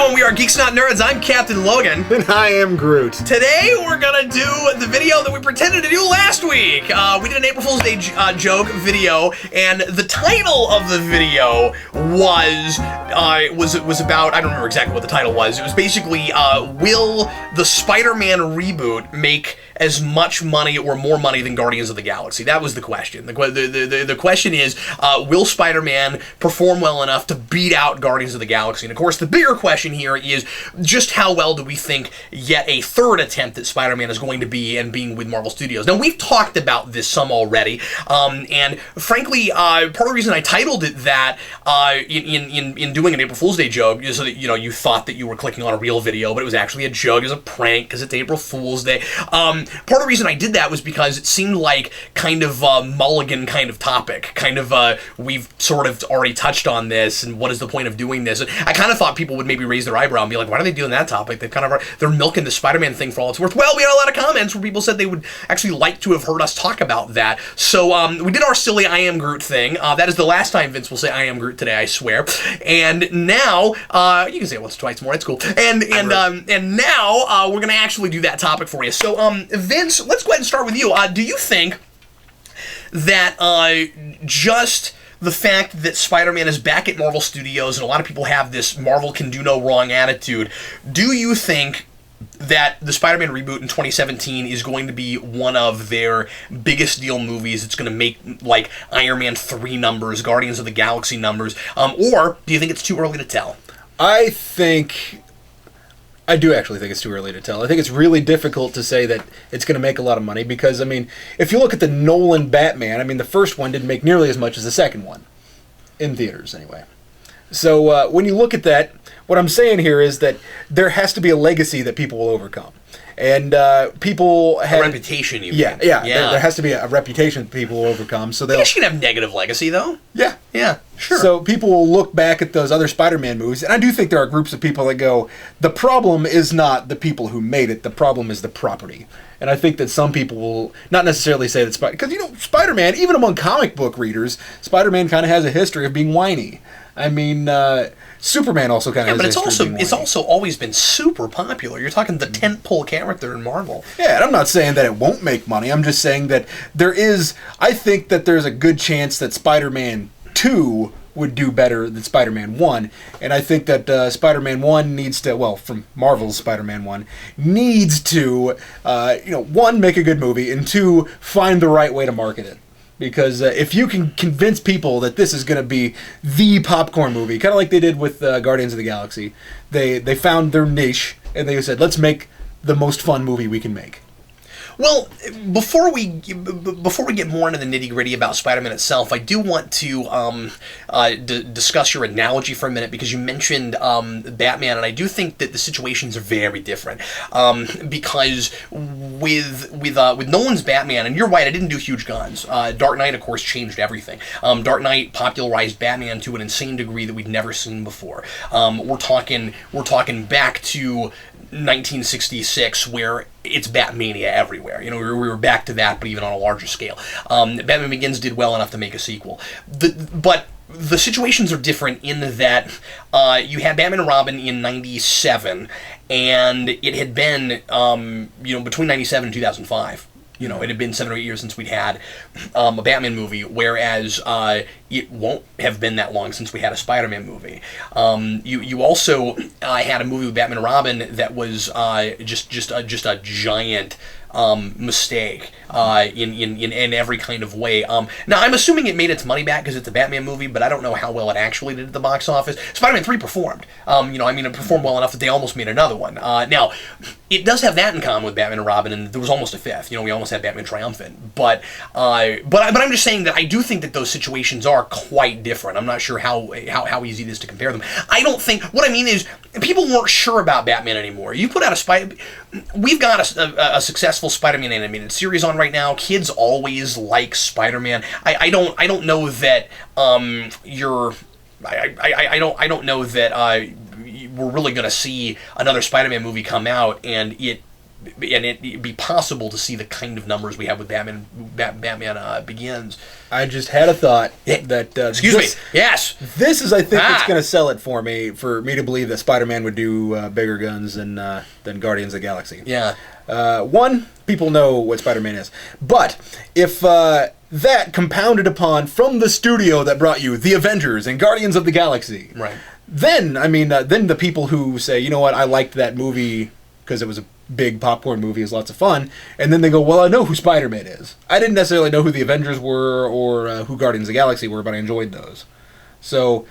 Hello, and we are Geeks Not Nerds. I'm Captain Logan. And I am Groot. Today, we're gonna do the video that we pretended to do last week. We did an April Fool's Day joke video, and the title of the video was about, I don't remember exactly what the title was. It was basically, will the SpiderMan Reboot make as much money or more money than Guardians of the Galaxy? That was the question. The question is, will Spider-Man perform well enough to beat out Guardians of the Galaxy? And of course, the bigger question here is just how well do we think yet a third attempt at Spider-Man is going to be and being with Marvel Studios. Now, we've talked about this some already, and frankly, part of the reason I titled it that in doing an April Fool's Day joke is so that you thought that you were clicking on a real video, but it was actually a joke, it was a prank because it's April Fool's Day. Part of the reason I did that was because it seemed like kind of a mulligan kind of topic, kind of we've sort of already touched on this, and what is the point of doing this? And I kind of thought people would maybe raise their eyebrow and be like, why are they doing that topic? They're milking the Spider-Man thing for all it's worth. Well, we had a lot of comments where people said they would actually like to have heard us talk about that. So we did our silly I Am Groot thing. That is the last time Vince will say I Am Groot today, I swear. And now, you can say it once or twice more, it's cool. And now we're going to actually do that topic for you. So Vince, let's go ahead and start with you. Do you think that just the fact that Spider-Man is back at Marvel Studios, and a lot of people have this Marvel can do no wrong attitude, do you think that the Spider-Man reboot in 2017 is going to be one of their biggest deal movies? It's going to make, like, Iron Man 3 numbers, Guardians of the Galaxy numbers, or do you think it's too early to tell? I do actually think it's too early to tell. I think it's really difficult to say that it's going to make a lot of money because, I mean, if you look at the Nolan Batman, I mean, the first one didn't make nearly as much as the second one. In theaters, anyway. So when you look at that, what I'm saying here is that there has to be a legacy that people will overcome. And people have... A reputation, you mean? Yeah. There has to be a reputation that people will overcome. So I guess you can have negative legacy, though. Yeah, sure. So people will look back at those other Spider-Man movies, and I do think there are groups of people that go, the problem is not the people who made it, the problem is the property. And I think that some people will not necessarily say that because, Spider-Man, even among comic book readers, Spider-Man kind of has a history of being whiny. I mean, Superman also kind of has a history of being whiny. It's also always been super popular. You're talking the tentpole character in Marvel. Yeah, and I'm not saying that it won't make money. I'm just saying that I think that there's a good chance that Spider-Man 2 would do better than Spider-Man 1. And I think that Spider-Man 1 needs to, from Marvel's Spider-Man 1, needs to, one, make a good movie, and two, find the right way to market it. Because if you can convince people that this is going to be the popcorn movie, kind of like they did with Guardians of the Galaxy, they found their niche, and they said, let's make the most fun movie we can make. Well, before we get more into the nitty-gritty about Spider-Man itself, I do want to discuss your analogy for a minute, because you mentioned Batman, and I do think that the situations are very different. Because with Nolan's Batman, and you're right, it didn't do huge guns. Dark Knight, of course, changed everything. Dark Knight popularized Batman to an insane degree that we'd never seen before. We're talking back to 1966, where it's Batmania everywhere. We were back to that, but even on a larger scale. Batman Begins did well enough to make a sequel. But the situations are different in that you had Batman and Robin in 97, and it had been, between 97 and 2005. It had been 7 or 8 years since we'd had a Batman movie, whereas it won't have been that long since we had a Spider-Man movie. You also had a movie with Batman and Robin that was just a giant mistake in every kind of way. Now, I'm assuming it made its money back because it's a Batman movie, but I don't know how well it actually did at the box office. Spider-Man 3 performed. It performed well enough that they almost made another one. Now, it does have that in common with Batman and Robin, and there was almost a fifth. We almost had Batman Triumphant. But I'm just saying that I do think that those situations are quite different. I'm not sure how easy it is to compare them. I don't think... What I mean is, people weren't sure about Batman anymore. You put out we've got a successful Spider-Man animated series on right now. Kids always like Spider-Man. I don't know that I don't know that we're really going to see another Spider-Man movie come out and it it'd be possible to see the kind of numbers we have with Batman Begins. I just had a thought that excuse me. Yes, this is I think it's going to sell it for me to believe that Spider-Man would do bigger guns than Guardians of the Galaxy. Yeah. One, people know what Spider-Man is, but if that compounded upon from the studio that brought you the Avengers and Guardians of the Galaxy, right? Then I mean, then the people who say, you know what, I liked that movie because it was a big popcorn movie, is lots of fun, and then they go, well, I know who Spider-Man is. I didn't necessarily know who the Avengers were or who Guardians of the Galaxy were, but I enjoyed those. So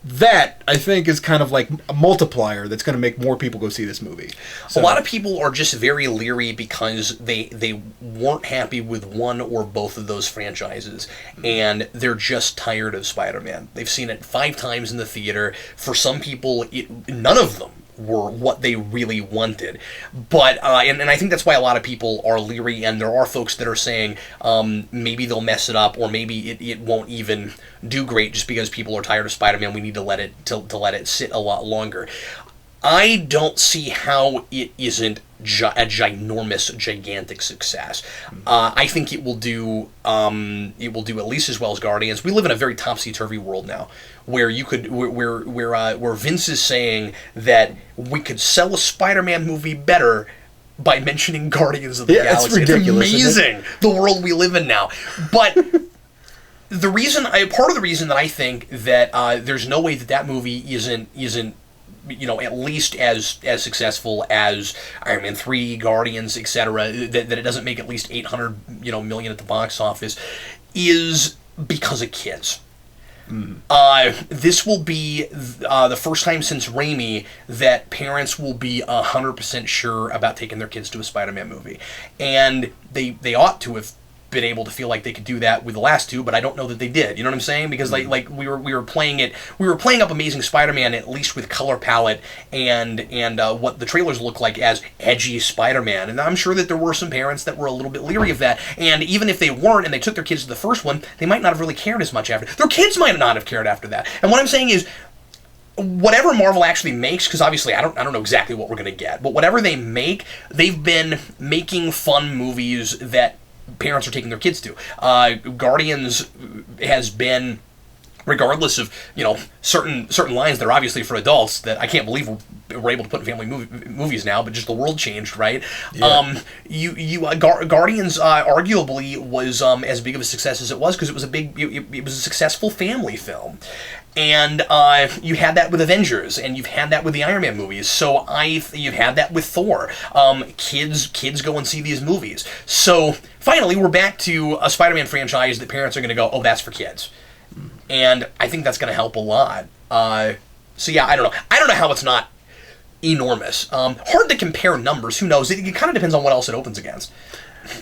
that, I think, is kind of like a multiplier that's going to make more people go see this movie. So, a lot of people are just very leery because they weren't happy with one or both of those franchises, and they're just tired of Spider-Man. They've seen it 5 times in the theater. For some people, none of them were what they really wanted. But and I think that's why a lot of people are leery, and there are folks that are saying maybe they'll mess it up, or maybe it won't even do great just because people are tired of Spider-Man. We need to let it let it sit a lot longer. I don't see how it isn't a ginormous, gigantic success. I think it will do at least as well as Guardians. We live in a very topsy-turvy world now, where you could where Vince is saying that we could sell a Spider-Man movie better by mentioning Guardians of the Galaxy. It's ridiculous. It's amazing, the world we live in now. But part of the reason that I think that there's no way that movie isn't at least as successful as Iron Man 3, Guardians, etc., that it doesn't make at least $800 million at the box office, is because of kids. This will be the first time since Raimi that parents will be 100% sure about taking their kids to a Spider-Man movie, and they ought to have been able to feel like they could do that with the last 2, but I don't know that they did. You know what I'm saying? Because like we were playing up Amazing Spider-Man at least with color palette and what the trailers look like as edgy Spider-Man, and I'm sure that there were some parents that were a little bit leery of that. And even if they weren't and they took their kids to the first one, they might not have really cared as much after. Their kids might not have cared after that. And what I'm saying is, whatever Marvel actually makes, because obviously I don't know exactly what we're gonna get, but whatever they make, they've been making fun movies that parents are taking their kids to. Guardians has been, regardless of certain lines that are obviously for adults that I can't believe we're able to put in family movies now, but just the world changed, right? Yeah. Guardians arguably was as big of a success as it was because it was a successful family film. And you had that with Avengers, and you've had that with the Iron Man movies. So you've had that with Thor. Kids go and see these movies. So finally, we're back to a Spider-Man franchise that parents are going to go, oh, that's for kids. And I think that's going to help a lot. So yeah, I don't know. I don't know how it's not enormous. Hard to compare numbers. Who knows? It kind of depends on what else it opens against.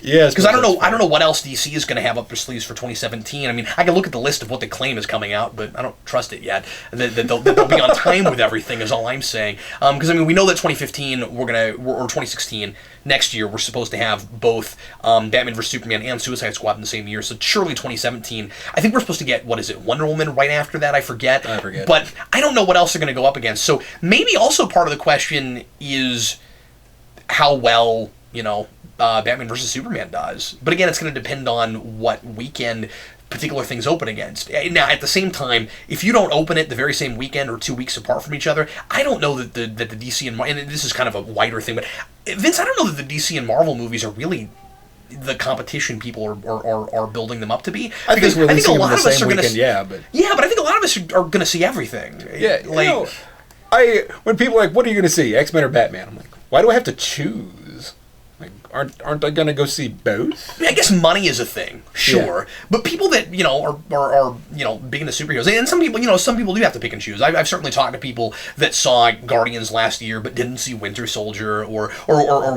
Yeah, because I don't know what else DC is going to have up their sleeves for 2017. I mean, I can look at the list of what they claim is coming out, but I don't trust it yet. That they'll be on time with everything is all I'm saying. Because I mean, we know that 2015 or 2016 next year we're supposed to have both Batman vs Superman and Suicide Squad in the same year. So surely 2017. I think we're supposed to get Wonder Woman right after that. I forget. But I don't know what else they're going to go up against. So maybe also part of the question is how well Batman vs. Superman does. But again, it's going to depend on what weekend particular things open against. Now, at the same time, if you don't open it the very same weekend or 2 weeks apart from each other, I don't know that the DC and this is kind of a wider thing, but Vince, I don't know that the DC and Marvel movies are really the competition people are building them up to be. I think a lot of us are going to but I think a lot of us are going to see everything. Yeah, when people are like, what are you going to see, X-Men or Batman? I'm like, why do I have to choose? Like, aren't I gonna go see both? I guess money is a thing, sure, yeah. But people that are big into superheroes, and some people do have to pick and choose. I've certainly talked to people that saw Guardians last year but didn't see Winter Soldier or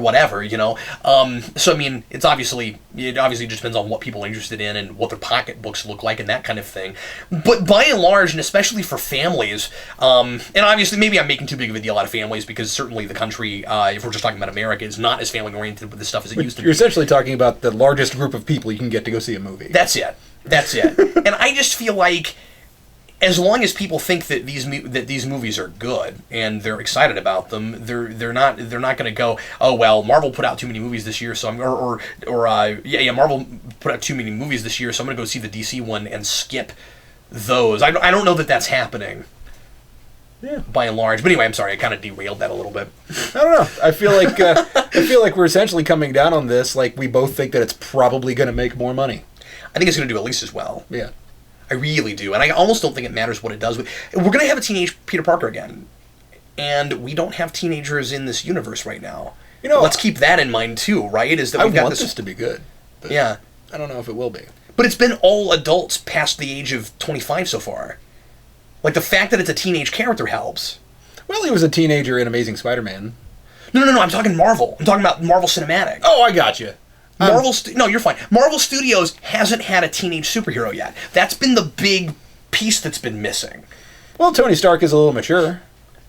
whatever, So I mean, it obviously just depends on what people are interested in and what their pocketbooks look like and that kind of thing. But by and large, and especially for families, and obviously maybe I'm making too big of a deal out of families because certainly the country, if we're just talking about America, is not as family oriented with this stuff as it used to be. You're essentially talking about the largest group of people you can get to go see a movie. That's it. And I just feel like as long as people think that these movies are good and they're excited about them, they're not going to go, oh well, Marvel put out too many movies this year, so Marvel put out too many movies this year, so I'm going to go see the DC one and skip those. I don't know that that's happening. Yeah. By and large, but anyway, I'm sorry, I kind of derailed that a little bit. I don't know. I feel like we're essentially coming down on this. Like we both think that it's probably going to make more money. I think it's going to do at least as well. Yeah. I really do, and I almost don't think it matters what it does. We're going to have a teenage Peter Parker again, and we don't have teenagers in this universe right now. Let's keep that in mind too, right? Is that I want this to be good. But yeah, I don't know if it will be. But it's been all adults past the age of 25 so far. Like the fact that it's a teenage character helps. Well, he was a teenager in Amazing Spider-Man. No. I'm talking Marvel. I'm talking about Marvel Cinematic. Oh, I got you. No, you're fine. Marvel Studios hasn't had a teenage superhero yet. That's been the big piece that's been missing. Well, Tony Stark is a little mature.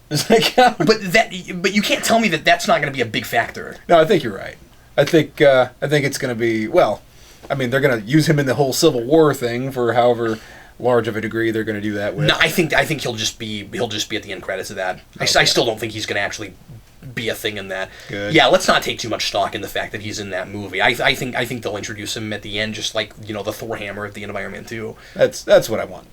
But you can't tell me that that's not going to be a big factor. No, I think you're right. I think it's going to be, well, I mean, they're going to use him in the whole Civil War thing for however large of a degree they're going to do that with. No, I think he'll just be at the end credits of that. Okay. I still don't think he's going to actually be a thing in that. Good. Yeah, let's not take too much stock in the fact that he's in that movie. I think they'll introduce him at the end, just like the Thor hammer at the end of Iron Man 2. That's what I want.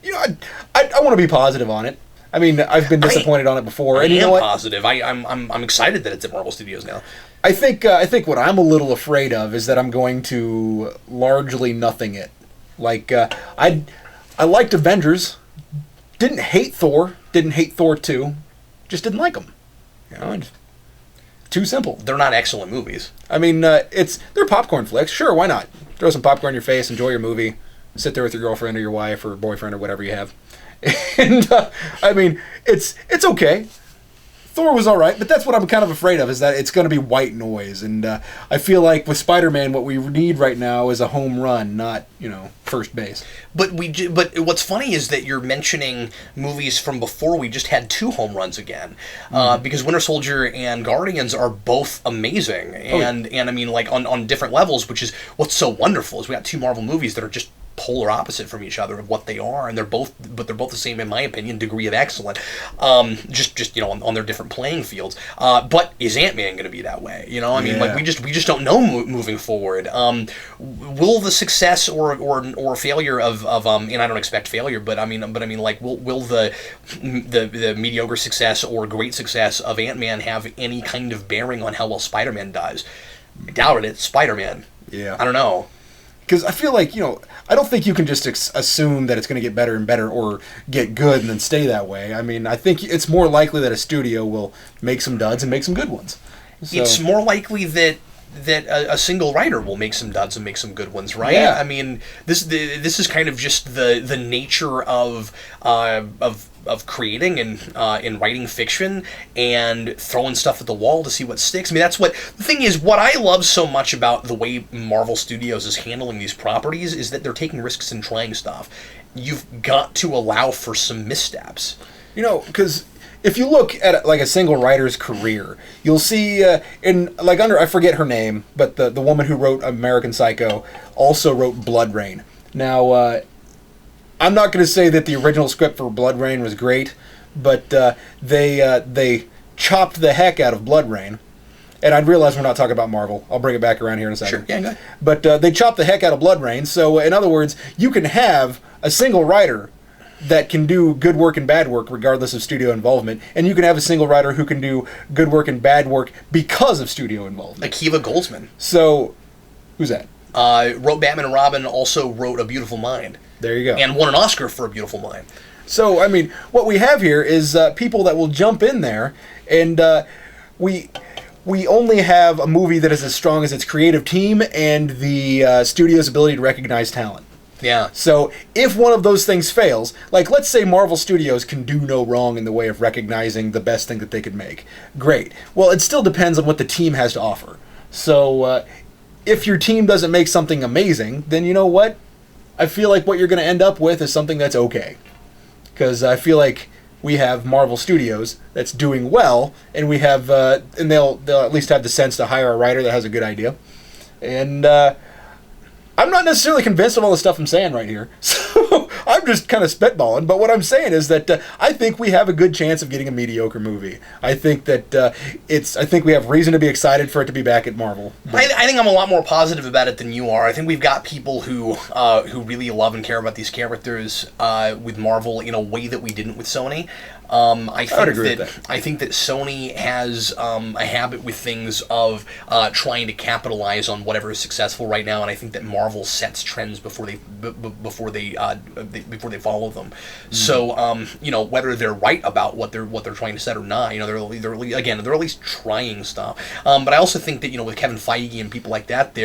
I want to be positive on it. I mean, I've been disappointed on it before. And you know what? Positive. I'm excited that it's at Marvel Studios now. I think what I'm a little afraid of is that I'm going to largely nothing it. Like I liked Avengers, didn't hate Thor 2, just didn't like them. Too simple. They're not excellent movies. I mean, they're popcorn flicks. Sure, why not? Throw some popcorn in your face, enjoy your movie, sit there with your girlfriend or your wife or boyfriend or whatever you have. And I mean, it's okay. Thor was all right, but that's what I'm kind of afraid of, is that it's going to be white noise. And I feel like with Spider-Man, what we need right now is a home run, not, first base. But what's funny is that you're mentioning movies from before we just had 2 home runs again. Because Winter Soldier and Guardians are both amazing. And I mean, like, on different levels, which is what's so wonderful, is we got 2 Marvel movies that are just polar opposite from each other of what they are, and they're both the same, in my opinion, degree of excellent. Just on their different playing fields. But is Ant-Man going to be that way? I mean, like we just don't know moving forward. Will the success or failure of and I don't expect failure, but I mean like will the mediocre success or great success of Ant-Man have any kind of bearing on how well Spider-Man does? I doubt it. It's Spider-Man. Yeah. I don't know. Because I feel like, I don't think you can just assume that it's going to get better and better or get good and then stay that way. I mean, I think it's more likely that a studio will make some duds and make some good ones. So, it's more likely that a single writer will make some duds and make some good ones, right? Yeah. I mean, this is kind of just the nature of creating and writing fiction and throwing stuff at the wall to see what sticks. I mean, that's what the thing is. What I love so much about the way Marvel Studios is handling these properties is that they're taking risks and trying stuff. You've got to allow for some missteps. Because if you look at like a single writer's career, you'll see I forget her name, but the woman who wrote American Psycho also wrote Blood Rain. Now, I'm not going to say that the original script for Blood Rain was great, but they chopped the heck out of Blood Rain. And I realize we're not talking about Marvel. I'll bring it back around here in a second. Sure, yeah, go ahead. But they chopped the heck out of Blood Rain. So, in other words, you can have a single writer that can do good work and bad work regardless of studio involvement, and you can have a single writer who can do good work and bad work because of studio involvement. Akiva Goldsman. So, who's that? Wrote Batman and Robin, also wrote A Beautiful Mind. There you go. And won an Oscar for A Beautiful Mind. So, I mean, what we have here is people that will jump in there, and we only have a movie that is as strong as its creative team and the studio's ability to recognize talent. Yeah. So if one of those things fails, like let's say Marvel Studios can do no wrong in the way of recognizing the best thing that they could make. Great. Well, it still depends on what the team has to offer. So if your team doesn't make something amazing, then you know what? I feel like what you're going to end up with is something that's okay. Because I feel like we have Marvel Studios that's doing well, and we have and they'll at least have the sense to hire a writer that has a good idea. And I'm not necessarily convinced of all the stuff I'm saying right here, so I'm just kind of spitballing. But what I'm saying is that I think we have a good chance of getting a mediocre movie. I think that I think we have reason to be excited for it to be back at Marvel. I think I'm a lot more positive about it than you are. I think we've got people who really love and care about these characters with Marvel in a way that we didn't with Sony. I think that Sony has a habit with things of trying to capitalize on whatever is successful right now, and I think that Marvel sets trends before they follow them. Mm. So whether they're right about what they're trying to set or not, they're at least trying stuff. But I also think that with Kevin Feige and people like that,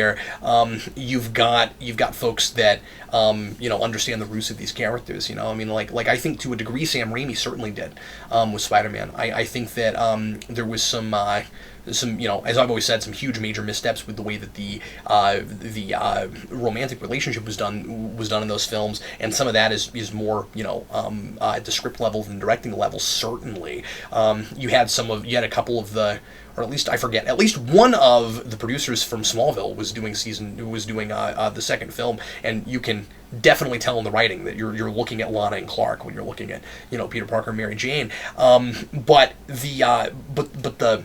you've got folks that understand the roots of these characters. Like I think to a degree Sam Raimi certainly did. With Spider-Man, I think that there was some as I've always said, some huge major missteps with the way that the romantic relationship was done in those films, and some of that is more at the script level than directing level. Certainly, you had a couple of the, or at least I forget, at least one of the producers from Smallville was doing the second film, and you can definitely tell in the writing that you're looking at Lana and Clark when you're looking at Peter Parker and Mary Jane, but the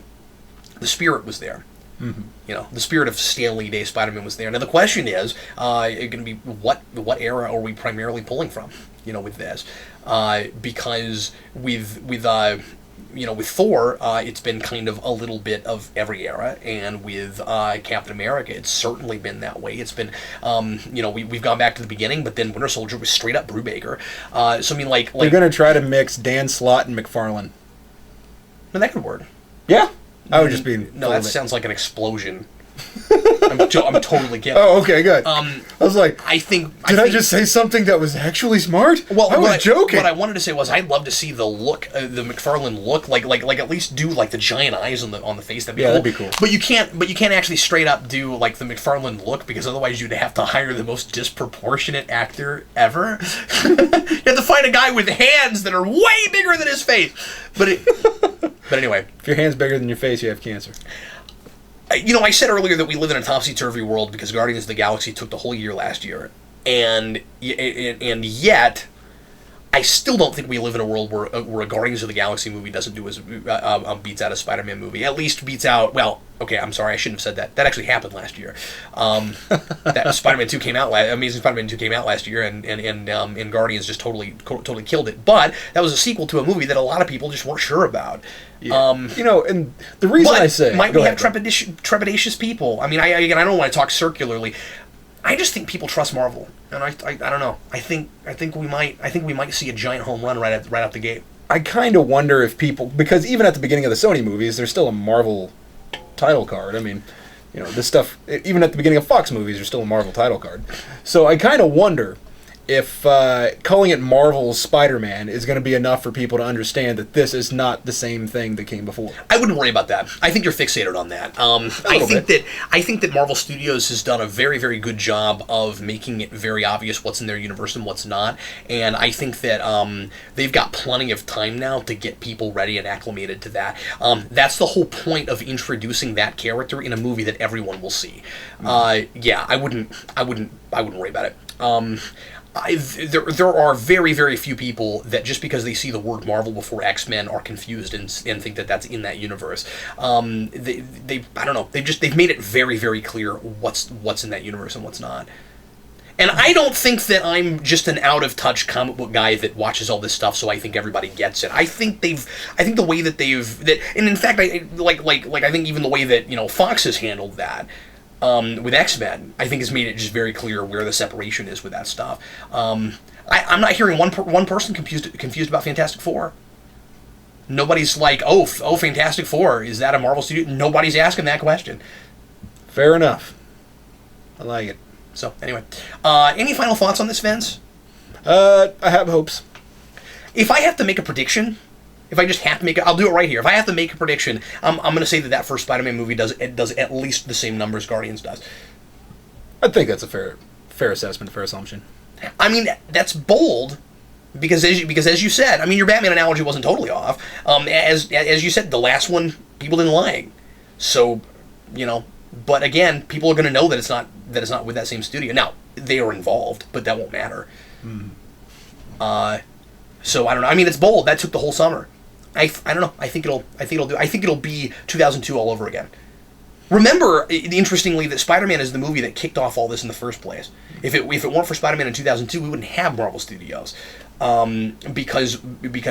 spirit was there. Mm-hmm. The spirit of Stan Lee Day Spider-Man was there. Now the question is going to be what era are we primarily pulling from? With this, because with Thor, it's been kind of a little bit of every era, and with Captain America, it's certainly been that way. It's been, we've gone back to the beginning, but then Winter Soldier was straight up Brubaker. So they're going to try to mix Dan Slott and McFarlane. No, that could work. Yeah, I would just be. No, that sounds like an explosion. I'm totally kidding. Oh, okay, good. I was like, I think. Did I just say something that was actually smart? Well, I was joking. What I wanted to say was, I'd love to see the look, the McFarlane look, like at least do like the giant eyes on the face. That'd be cool. That'd be cool. But you can't actually straight up do like the McFarlane look, because otherwise you'd have to hire the most disproportionate actor ever. You have to find a guy with hands that are way bigger than his face. But anyway, if your hand's bigger than your face, you have cancer. I said earlier that we live in a topsy-turvy world because Guardians of the Galaxy took the whole year last year, and yet I still don't think we live in a world where a Guardians of the Galaxy movie doesn't do as beats out a Spider-Man movie. At least beats out. Well, okay, I'm sorry, I shouldn't have said that. That actually happened last year. That Spider-Man 2 came out. Amazing Spider-Man 2 came out last year, and Guardians just totally killed it. But that was a sequel to a movie that a lot of people just weren't sure about. Yeah. And the reason I say, might we have trepidatious people? I mean, I don't want to talk circularly. I just think people trust Marvel, and I don't know. I think we might see a giant home run right out the gate. I kind of wonder if people, because even at the beginning of the Sony movies, there's still a Marvel title card. I mean, this stuff, even at the beginning of Fox movies, there's still a Marvel title card. So I kind of wonder if calling it Marvel's Spider-Man is going to be enough for people to understand that this is not the same thing that came before. I wouldn't worry about that. I think you're fixated on that. I think that Marvel Studios has done a very, very good job of making it very obvious what's in their universe and what's not. And I think that they've got plenty of time now to get people ready and acclimated to that. That's the whole point of introducing that character in a movie that everyone will see. Yeah, I wouldn't worry about it. There are very, very few people that just because they see the word Marvel before X-Men are confused and think that that's in that universe. I don't know. They've made it very, very clear what's in that universe and what's not. And I don't think that I'm just an out of touch comic book guy that watches all this stuff, so I think everybody gets it. I think the way that and in fact, I think even the way that Fox has handled that. With X-Men, I think has made it just very clear where the separation is with that stuff. I'm not hearing one person confused about Fantastic Four. Nobody's like, oh, Fantastic Four, is that a Marvel studio? Nobody's asking that question. Fair enough. I like it. So anyway, any final thoughts on this, Vince? I have hopes. If I have to make a prediction. If I just have to make it, I'll do it right here. If I have to make a prediction, I'm going to say that first Spider-Man movie does at least the same numbers Guardians does. I think that's a fair assessment, fair assumption. I mean, that's bold because as you said, I mean, your Batman analogy wasn't totally off. As you said, the last one people didn't like. So, But again, people are going to know that it's not with that same studio. Now, they are involved, but that won't matter. So I don't know. I mean, it's bold. That took the whole summer. I don't know. I think it'll be 2002 all over again. Remember, interestingly, that Spider-Man is the movie that kicked off all this in the first place. If it weren't for Spider-Man in 2002, we wouldn't have Marvel Studios, because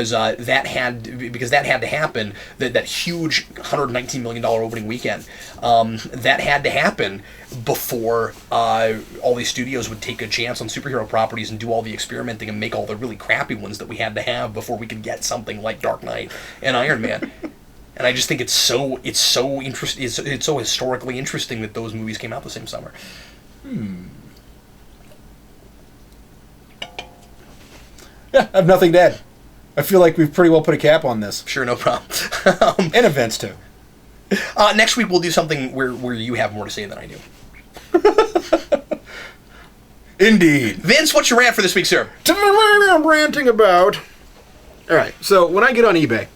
that had to happen. That huge $119 million opening weekend, that had to happen before all these studios would take a chance on superhero properties and do all the experimenting and make all the really crappy ones that we had to have before we could get something like Dark Knight and Iron Man. And I just think it's so interesting. It's so historically interesting that those movies came out the same summer. Yeah, I have nothing to add. I feel like we've pretty well put a cap on this. Sure, no problem. And events too. Next week we'll do something where you have more to say than I do. Indeed. Vince, what's your rant for this week, sir? I'm ranting about. All right. So when I get on eBay.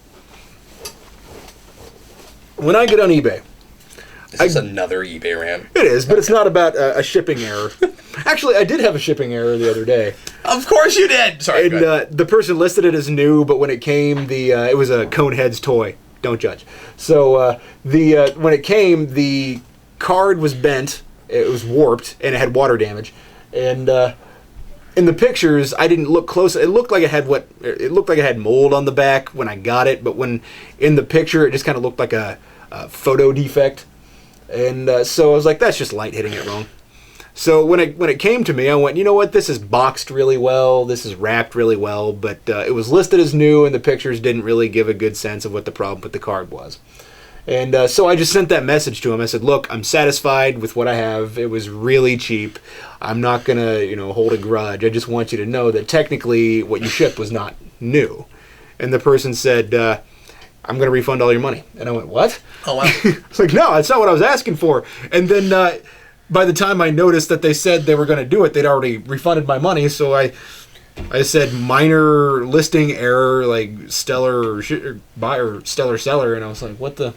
This is another eBay rant. It is, but it's not about a shipping error. Actually, I did have a shipping error the other day. Of course you did. Sorry. And the person listed it as new, but when it came, it was a Coneheads toy. Don't judge. So when it came, the card was bent. It was warped, and it had water damage. And in the pictures, I didn't look close. It looked like it had mold on the back when I got it, but when in the picture, it just kind of looked like a photo defect. And so I was like, that's just light hitting it wrong. So when it came to me, I went, you know what? This is boxed really well. This is wrapped really well, but it was listed as new, and the pictures didn't really give a good sense of what the problem with the card was. And so I just sent that message to him. I said, look, I'm satisfied with what I have. It was really cheap. I'm not going to, hold a grudge. I just want you to know that technically what you shipped was not new. And the person said, I'm going to refund all your money. And I went, what? Oh, wow. I was like, no, that's not what I was asking for. And then by the time I noticed that they said they were going to do it, they'd already refunded my money. So I said minor listing error, like stellar buyer, stellar seller. And I was like, what the?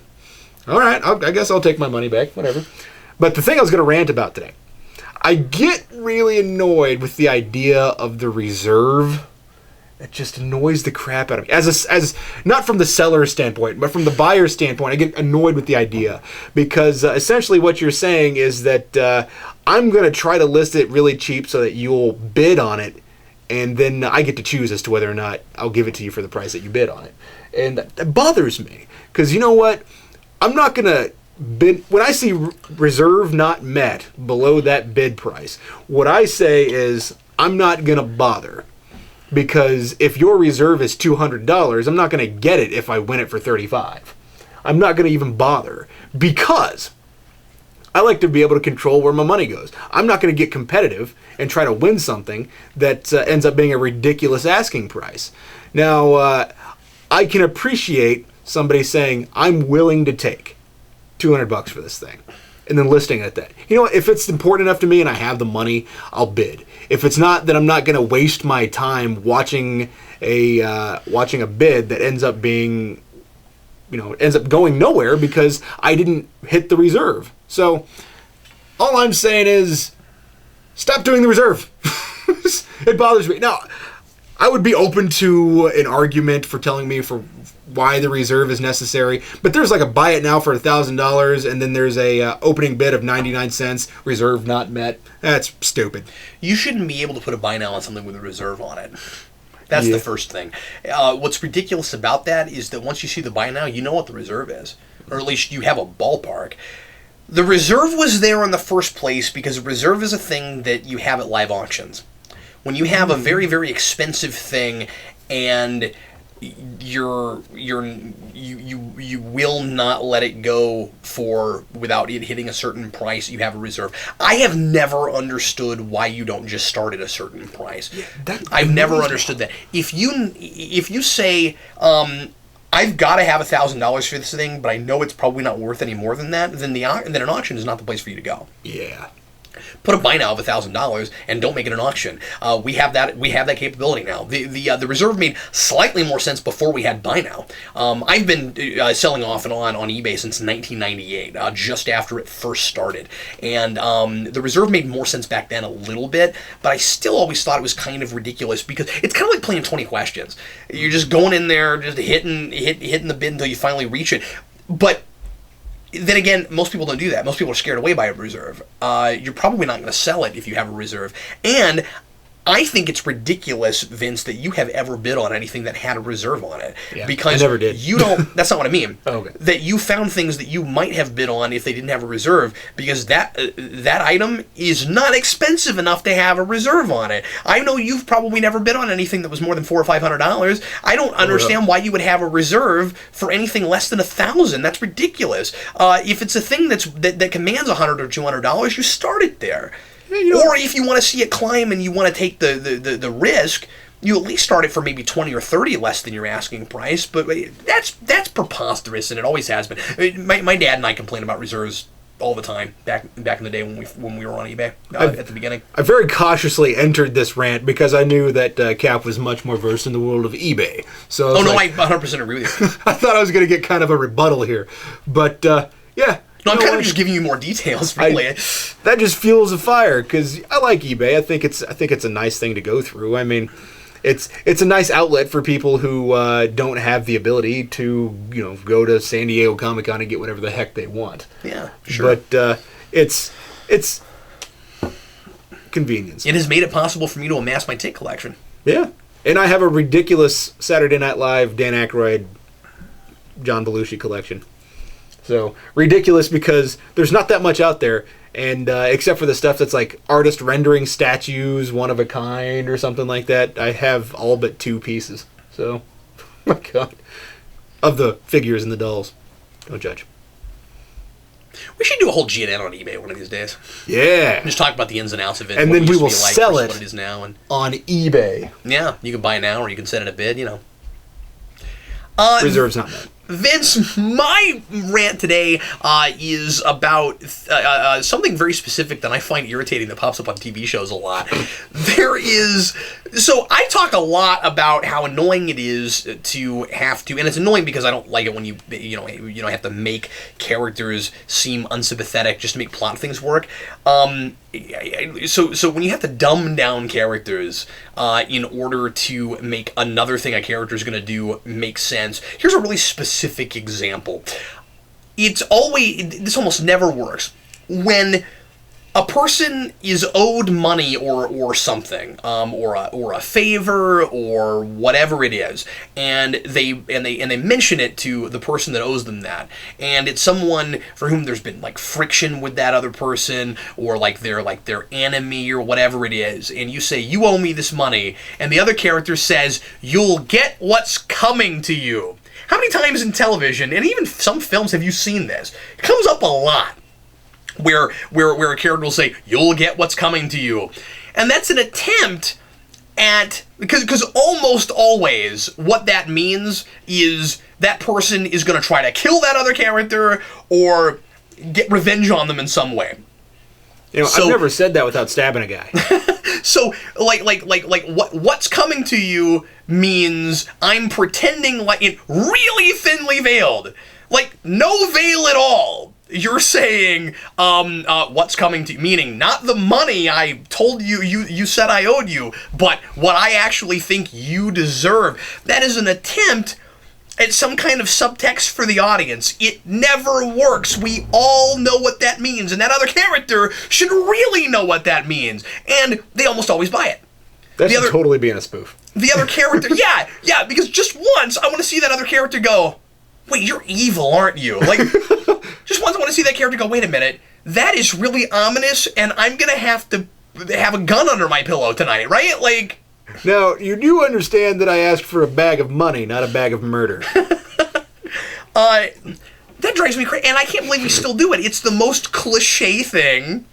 All right, I guess I'll take my money back, whatever. But the thing I was going to rant about today, I get really annoyed with the idea of the reserve. It just annoys the crap out of me. As not from the seller's standpoint, but from the buyer's standpoint, I get annoyed with the idea. Because essentially what you're saying is that I'm going to try to list it really cheap so that you'll bid on it, and then I get to choose as to whether or not I'll give it to you for the price that you bid on it. And that bothers me. Because you know what? I'm not going to bid. When I see reserve not met below that bid price, what I say is I'm not going to bother. Because if your reserve is $200, I'm not going to get it if I win it for $35. I'm not going to even bother. Because I like to be able to control where my money goes. I'm not going to get competitive and try to win something that ends up being a ridiculous asking price. Now, I can appreciate somebody saying, I'm willing to take $200 for this thing, and then listing it at that. You know what? If it's important enough to me and I have the money, I'll bid. If it's not, then I'm not going to waste my time watching a bid that ends up being, ends up going nowhere because I didn't hit the reserve. So all I'm saying is stop doing the reserve. It bothers me. Now, I would be open to an argument for telling me for why the reserve is necessary, but there's like a buy it now for $1,000, and then there's a opening bid of 99 cents, reserve not met. That's stupid. You shouldn't be able to put a buy now on something with a reserve on it. That's the first thing. What's ridiculous about that is that once you see the buy now, you know what the reserve is, or at least you have a ballpark. The reserve was there in the first place because reserve is a thing that you have at live auctions. When you have a very, very expensive thing and you will not let it go without it hitting a certain price, you have a reserve. I have never understood why you don't just start at a certain price. Yeah, I've never understood that. If you say I've got to have $1,000 for this thing, but I know it's probably not worth any more than that, then an auction is not the place for you to go. Yeah. put a buy now of $1,000 and don't make it an auction. We have that capability now. The reserve made slightly more sense before we had buy now. I've been selling off and on eBay since 1998, just after it first started, and the reserve made more sense back then a little bit, but I still always thought it was kind of ridiculous because it's kind of like playing 20 questions. You're just going in there, just hitting the bid until you finally reach it, but then again, most people don't do that. Most people are scared away by a reserve. You're probably not going to sell it if you have a reserve. And I think it's ridiculous, Vince, that you have ever bid on anything that had a reserve on it. Yeah, because I never did. You don't. That's not what I mean. Oh, okay. That you found things that you might have bid on if they didn't have a reserve, because that item is not expensive enough to have a reserve on it. I know you've probably never bid on anything that was more than $400 or $500. I don't understand why you would have a reserve for anything less than $1,000. That's ridiculous. If it's a thing that commands $100 or $200, you start it there. Or if you want to see it climb and you want to take the risk, you at least start it for maybe 20 or 30 less than your asking price. But that's preposterous, and it always has been. My dad and I complain about reserves all the time back in the day when we were on eBay at the beginning. I very cautiously entered this rant because I knew that Cap was much more versed in the world of eBay. So I 100% agree with you. I thought I was going to get kind of a rebuttal here, but yeah. No, I'm kind of just giving you more details, really. That just fuels a fire because I like eBay. I think it's a nice thing to go through. I mean, it's a nice outlet for people who don't have the ability to go to San Diego Comic-Con and get whatever the heck they want. Yeah, sure. But it's convenience. It has made it possible for me to amass my tick collection. Yeah, and I have a ridiculous Saturday Night Live Dan Aykroyd, John Belushi collection. So ridiculous because there's not that much out there, and except for the stuff that's like artist rendering statues, one of a kind or something like that, I have all but 2 pieces. So, my God, of the figures and the dolls. Don't judge. We should do a whole GNN on eBay one of these days. Yeah. Just talk about the ins and outs of it, and what then it we used to will be like sell versus it what it is now, and on eBay. yeah, you can buy it now or you can set it a bid. Reserves not met. Vince, my rant today is about something very specific that I find irritating that pops up on TV shows a lot. So I talk a lot about how annoying it is to have to, and it's annoying because I don't like it when you have to make characters seem unsympathetic just to make plot things work. So when you have to dumb down characters in order to make another thing a character is going to do make sense, here's a really specific example. This almost never works when a person is owed money or something, or a favor or whatever it is, and they mention it to the person that owes them that, and it's someone for whom there's been like friction with that other person, or like their enemy or whatever it is, and you say, you owe me this money, and the other character says, you'll get what's coming to you. How many times in television and even some films have you seen this? It comes up a lot. Where a character will say, you'll get what's coming to you. And that's an attempt at, because almost always what that means is that person is going to try to kill that other character or get revenge on them in some way. I've never said that without stabbing a guy. So, what's coming to you means I'm pretending like it really thinly veiled. Like, no veil at all. You're saying, what's coming to you, meaning not the money I told you said I owed you, but what I actually think you deserve. That is an attempt at some kind of subtext for the audience. It never works. We all know what that means, and that other character should really know what that means, and they almost always buy it. That's totally being a spoof. The other character, yeah, because just once I want to see that other character go, wait, you're evil, aren't you? Like, just once I want to see that character go, wait a minute, that is really ominous, and I'm going to have a gun under my pillow tonight, right? Like... Now, you do understand that I asked for a bag of money, not a bag of murder. That drives me crazy, and I can't believe we still do it. It's the most cliche thing.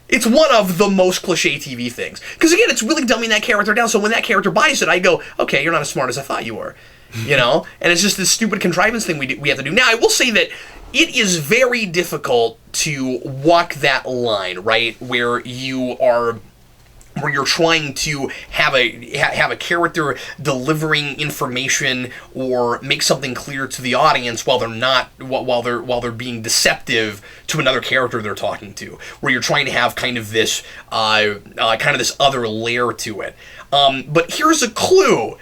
It's one of the most cliche TV things. Because, again, it's really dumbing that character down, so when that character buys it, I go, okay, you're not as smart as I thought you were. And it's just this stupid contrivance thing we have to do. Now, I will say that it is very difficult to walk that line, right, where you're trying to have a character delivering information or make something clear to the audience while they're being deceptive to another character they're talking to, where you're trying to have kind of this other layer to it. But here's a clue.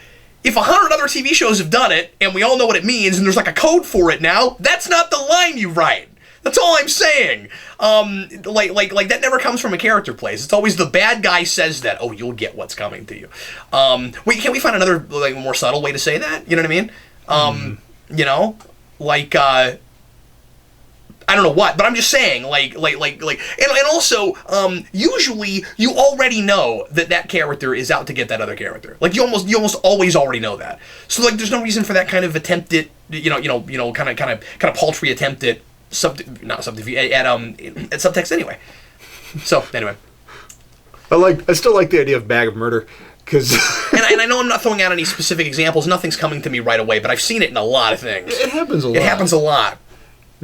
If 100 other TV shows have done it, and we all know what it means, and there's like a code for it now, that's not the line you write. That's all I'm saying. Like that never comes from a character place. It's always the bad guy says that. Oh, you'll get what's coming to you. Wait, can't we find another more subtle way to say that? You know what I mean? You know, like I don't know what, but I'm just saying, and also, usually you already know that character is out to get that other character. Like you almost always already know that. So like, there's no reason for that kind of attempt at, kind of paltry attempt at subtext anyway. So anyway, I still like the idea of bag of murder, because and I know I'm not throwing out any specific examples. Nothing's coming to me right away, but I've seen it in a lot of things. It happens a lot. It happens a lot.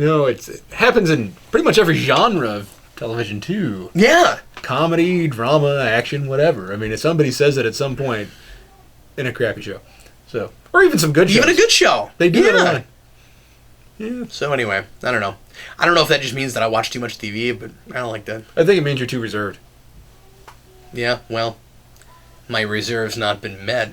It happens in pretty much every genre of television, too. Yeah. Comedy, drama, action, whatever. I mean, if somebody says it at some point in a crappy show. So, or even some good shows. Even a good show. They do it a lot. Yeah. So anyway, I don't know. I don't know if that just means that I watch too much TV, but I don't like that. I think it means you're too reserved. Yeah, well, my reserve's not been met.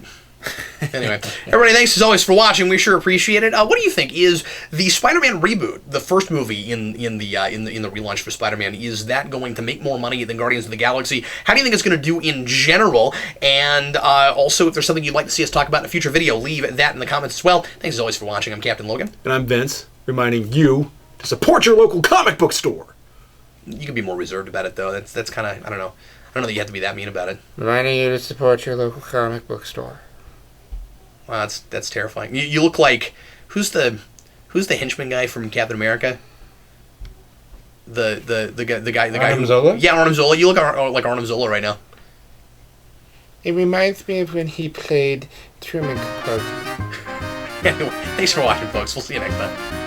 Anyway, everybody, thanks as always for watching. We sure appreciate it. What do you think? Is the SpiderMan reboot, the first movie in the relaunch for Spider-Man, is that going to make more money than Guardians of the Galaxy? How do you think it's going to do in general? And also, if there's something you'd like to see us talk about in a future video, leave that in the comments as well. Thanks as always for watching. I'm Captain Logan. And I'm Vince, reminding you to support your local comic book store. You can be more reserved about it, though. That's kind of, I don't know. I don't know that you have to be that mean about it. Reminding you to support your local comic book store. Wow, that's terrifying. You look like who's the henchman guy from Captain America? The guy Arnim Zola? Yeah, Arnim Zola. You look like Arnim Zola right now. It reminds me of when he played Truman Capote. Anyway, thanks for watching, folks. We'll see you next time.